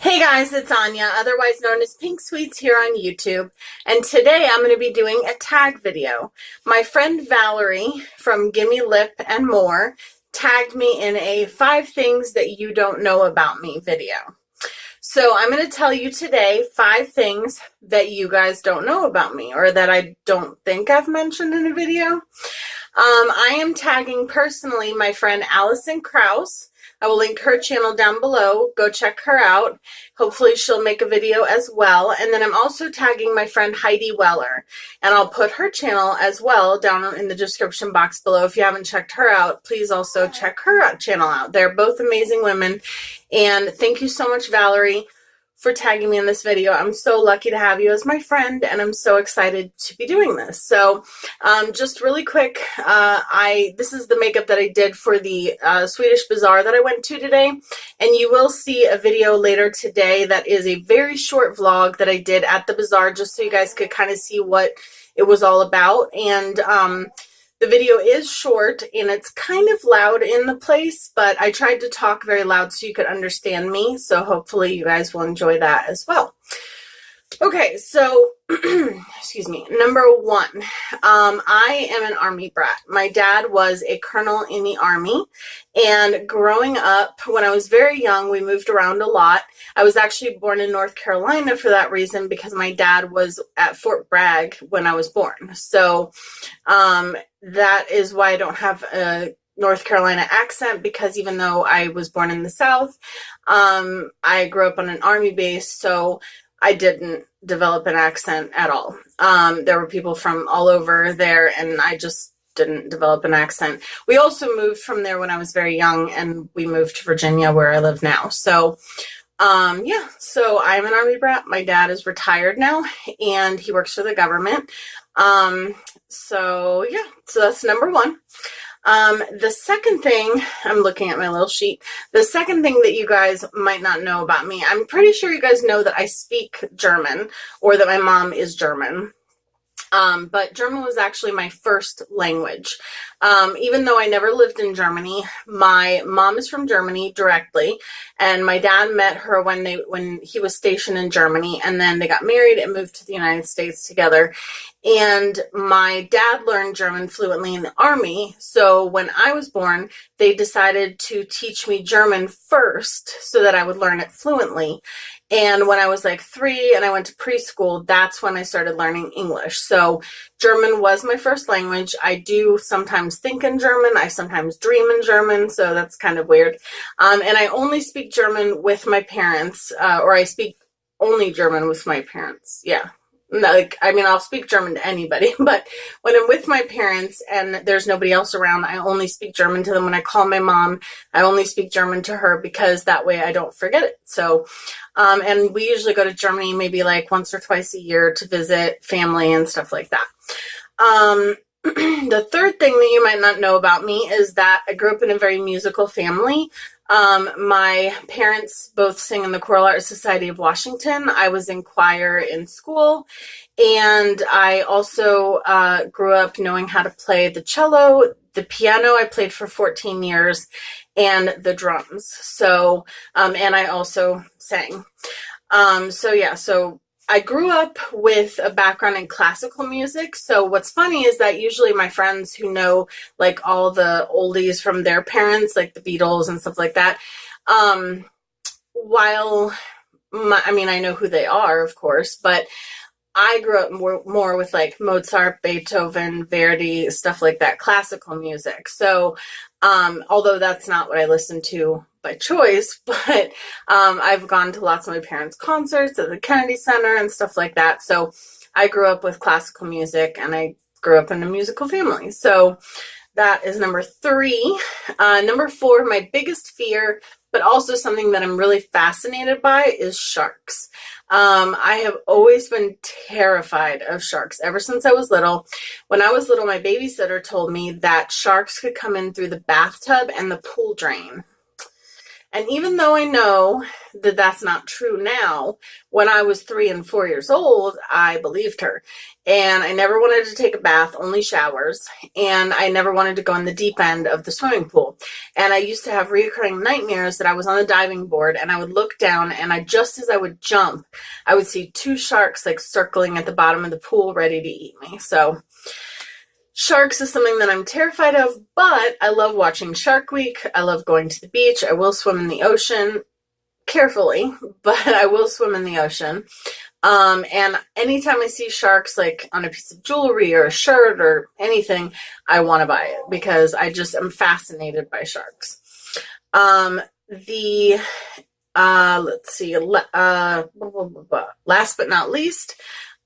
Hey guys, it's Anya, otherwise known as Pink Sweets here on YouTube, and today I'm going to be doing a tag video. My friend Valarie from Gimme Lip and More tagged me in a 5 things that you don't know about me video. So I'm going to tell you today 5 things that you guys don't know about me, or that I don't think I've mentioned in a video. I am tagging personally my friend Allyson Krauss. I will link her channel down below. Go check her out. Hopefully she'll make a video as well. And then I'm also tagging my friend Heidi Weller. And I'll put her channel as well down in the description box below. If you haven't checked her out, please also check her channel out. They're both amazing women. And thank you so much, Valarie, for tagging me in this video. I'm so lucky to have you as my friend, and I'm so excited to be doing this. So just really quick, this is the makeup that I did for the Swedish bazaar that I went to today, and you will see a video later today that is a very short vlog that I did at the bazaar, just so you guys could kind of see what it was all about. And the video is short and it's kind of loud in the place, but I tried to talk very loud so you could understand me. So hopefully you guys will enjoy that as well. Okay, so, excuse me, number 1, I am an Army brat. My dad was a colonel in the Army, and growing up, when I was very young, we moved around a lot. I was actually born in North Carolina for that reason, because my dad was at Fort Bragg when I was born. So, that is why I don't have a North Carolina accent, because even though I was born in the South, I grew up on an Army base, so I didn't develop an accent at all. There were people from all over there, and I just didn't develop an accent. We also moved from there when I was very young, and we moved to Virginia, where I live now. So, yeah, so I'm an Army brat. My dad is retired now, and he works for the government. So, yeah, so that's number 1. The second thing, I'm looking at my little sheet. The second thing that you guys might not know about me, I'm pretty sure you guys know that I speak German, or that my mom is German. But German was actually my first language. Even though I never lived in Germany, my mom is from Germany directly, and my dad met her when he was stationed in Germany, and then they got married and moved to the United States together. And my dad learned German fluently in the Army, so when I was born, they decided to teach me German first so that I would learn it fluently. And when I was like 3 and I went to preschool, that's when I started learning English. So German was my first language. I do sometimes think in German. I sometimes dream in German, so that's kind of weird. And I only speak German with my parents, or I speak only German with my parents. Yeah. Like, I mean, I'll speak German to anybody, but when I'm with my parents and there's nobody else around, I only speak German to them. When I call my mom, I only speak German to her, because that way I don't forget it. So, and we usually go to Germany maybe like once or twice a year to visit family and stuff like that. The third thing that you might not know about me is that I grew up in a very musical family. My parents both sing in the Choral Arts Society of Washington. I was in choir in school, and I also grew up knowing how to play the cello, the piano. I played for 14 years, and the drums. So, and I also sang. So yeah, so I grew up with a background in classical music. So what's funny is that usually my friends who know like all the oldies from their parents, like the Beatles and stuff like that, I mean, I know who they are, of course, but I grew up more with like Mozart, Beethoven, Verdi, stuff like that, classical music. So although that's not what I listen to by choice, but I've gone to lots of my parents' concerts at the Kennedy Center and stuff like that. So I grew up with classical music, and I grew up in a musical family. So that is number 3. Number 4, my biggest fear, but also something that I'm really fascinated by, is sharks. I have always been terrified of sharks ever since I was little. When I was little, my babysitter told me that sharks could come in through the bathtub and the pool drain. And even though I know that that's not true now, when I was 3 and 4 years old, I believed her. And I never wanted to take a bath, only showers. And I never wanted to go in the deep end of the swimming pool. And I used to have recurring nightmares that I was on the diving board and I would look down, and just as I would jump, I would see 2 sharks like circling at the bottom of the pool ready to eat me. So sharks is something that I'm terrified of, but I love watching Shark Week. I love going to the beach. I will swim in the ocean carefully, but I will swim in the ocean. And anytime I see sharks like on a piece of jewelry or a shirt or anything, I want to buy it because I just am fascinated by sharks. Let's see, last but not least,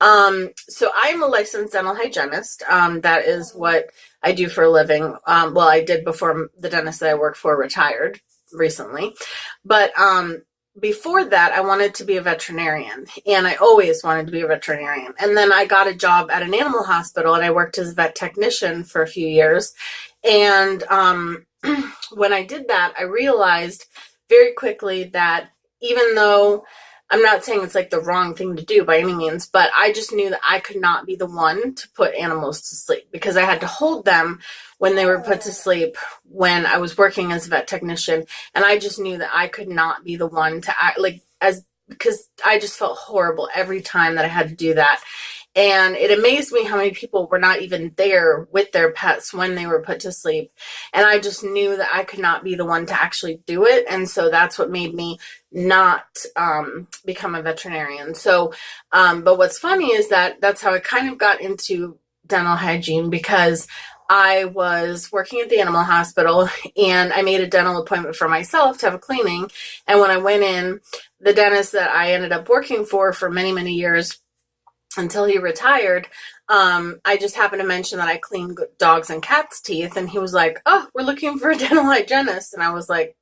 so I'm a licensed dental hygienist. That is what I do for a living. Well, I did before the dentist that I worked for retired recently, but, before that, I wanted to be a veterinarian, and I always wanted to be a veterinarian. And then I got a job at an animal hospital, and I worked as a vet technician for a few years. And when I did that, I realized very quickly that even though I'm not saying it's like the wrong thing to do by any means, but I just knew that I could not be the one to put animals to sleep because I had to hold them when they were put to sleep when I was working as a vet technician. And I just knew that I could not be the one to act because I just felt horrible every time that I had to do that. And it amazed me how many people were not even there with their pets when they were put to sleep. And I just knew that I could not be the one to actually do it. And so that's what made me not become a veterinarian. So, but what's funny is that that's how I kind of got into dental hygiene because I was working at the animal hospital and I made a dental appointment for myself to have a cleaning. And when I went in, the dentist that I ended up working for many, many years, until he retired, I just happened to mention that I clean dogs and cats' teeth, and he was like, "Oh, we're looking for a dental hygienist." And I was like,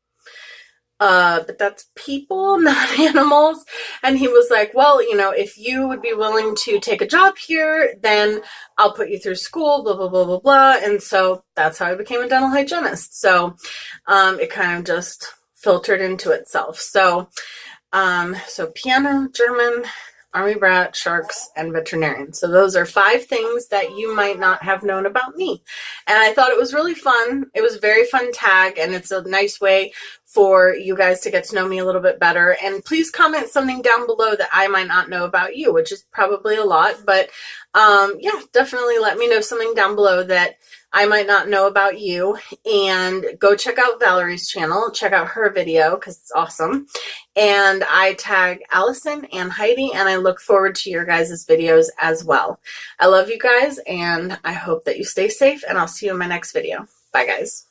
but that's people, not animals. And he was like, "Well, if you would be willing to take a job here, then I'll put you through school, blah, blah, blah, blah, blah." And so that's how I became a dental hygienist. So it kind of just filtered into itself. So piano, German, Army brat, sharks, and veterinarian. So those are 5 things that you might not have known about me. And I thought it was really fun. It was a very fun tag, and it's a nice way for you guys to get to know me a little bit better. And please comment something down below that I might not know about you, which is probably a lot. But yeah, definitely let me know something down below that I might not know about you. And go check out Valarie's channel. Check out her video because it's awesome. And I tag Allyson and Heidi, and I look forward to your guys' videos as well. I love you guys, and I hope that you stay safe, and I'll see you in my next video. Bye, guys.